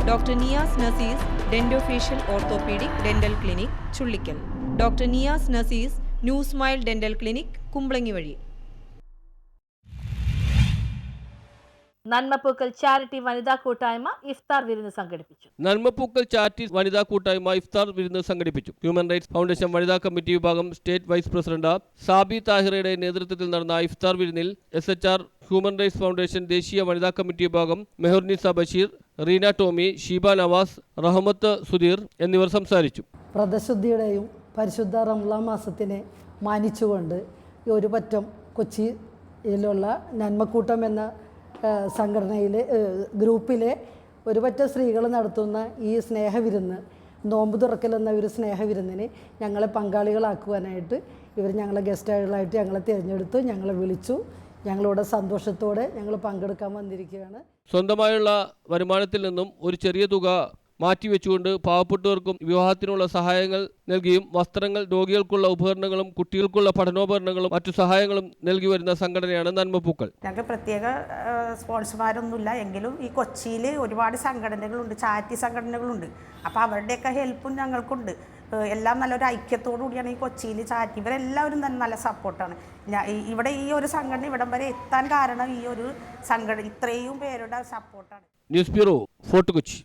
Doctor Niyas Nasees dentofacial orthopaedic dental clinic Chullickal. Doctor Niyas Nasees new smile dental clinic Kumbalangi വഴി. നന്മപ്പൂക്കൽ charity വനിതാ കൂട്ടായ്മ ഇഫ്താർ വിരുന്ന് സംഘടിപ്പിച്ചു. നന്മപ്പൂക്കൽ ചാരിറ്റി വനിതാ കൂട്ടായ്മ ഇഫ്താർ വിരുന്ന് സംഘടിപ്പിച്ചു. ഹ്യൂമൻ റൈറ്റ്സ് ഫൗണ്ടേഷൻ വനിതാ കമ്മിറ്റി വിഭാഗം സ്റ്റേറ്റ് വൈസ് പ്രസിഡന്റ് സാബി താഹിറയുടെ നേതൃത്വത്തിൽ നടന്ന ഇഫ്താർ വിരുന്നിൽ SHR ഹ്യൂമൻ റൈറ്റ്സ് ഫൗണ്ടേഷൻ ദേശീയ വനിതാ കമ്മിറ്റി വിഭാഗം മെഹർനിസ ബഷീർ, റീന ടോമി, ഷീബ നവാസ്, റഹമത്ത് സുധീർ എന്നിവർ സംസാരിച്ചു. വ്രതശുദ്ധിയുടെയും പരിശുദ്ധ റംളാൻ മാസത്തിനെ മാനിച്ചുകൊണ്ട് ഒരു പറ്റം കൊച്ചിയിലുള്ള നന്മക്കൂട്ടം എന്ന സംഘടനയിലെ ഗ്രൂപ്പിലെ ഒരുപറ്റം സ്ത്രീകൾ നടത്തുന്ന ഈ സ്നേഹവിരുന്ന്, നോമ്പ് തുറക്കൽ എന്ന ഒരു സ്നേഹവിരുന്നിന് ഞങ്ങളെ പങ്കാളികളാക്കുവാനായിട്ട് ഇവർ ഞങ്ങളെ ഗസ്റ്റുകളായിട്ട് ഞങ്ങളെ തിരഞ്ഞെടുത്തു, ഞങ്ങളെ വിളിച്ചു. ഞങ്ങളിവിടെ സന്തോഷത്തോടെ ഞങ്ങൾ പങ്കെടുക്കാൻ വന്നിരിക്കുകയാണ്. സ്വന്തമായുള്ള വരുമാനത്തിൽ നിന്നും ഒരു ചെറിയ തുക മാറ്റിവെച്ചുകൊണ്ട് പാവപ്പെട്ടവർക്കും വിവാഹത്തിനുള്ള സഹായങ്ങൾ നൽകിയും വസ്ത്രങ്ങൾ, രോഗികൾക്കുള്ള ഉപകരണങ്ങളും കുട്ടികൾക്കുള്ള പഠനോപകരണങ്ങളും മറ്റു സഹായങ്ങളും നൽകി വരുന്ന സംഘടനയാണ് നന്മപ്പൂക്കൾ. ഞങ്ങൾക്ക് പ്രത്യേക സ്പോൺസർമാരൊന്നുമില്ല, എങ്കിലും ഈ കൊച്ചിയിൽ ഒരുപാട് സംഘടനകളുണ്ട്, ചാരിറ്റി സംഘടനകളുണ്ട്. അപ്പോൾ അവരുടെയൊക്കെ ഹെൽപ്പും ഞങ്ങൾക്കുണ്ട്. എല്ലാം നല്ലൊരു ഐക്യത്തോടു കൂടിയാണ് ഈ കൊച്ചിയിൽ ചാരിറ്റി. ഇവരെല്ലാവരും തന്നെ നല്ല സപ്പോർട്ടാണ്. ഇവിടെ ഈ ഒരു സംഘടന ഇവിടം വരെ എത്താൻ കാരണം ഈ ഒരു സംഘടന ഇത്രയും പേരുടെ സപ്പോർട്ടാണ്. News bureau, fort Kochi.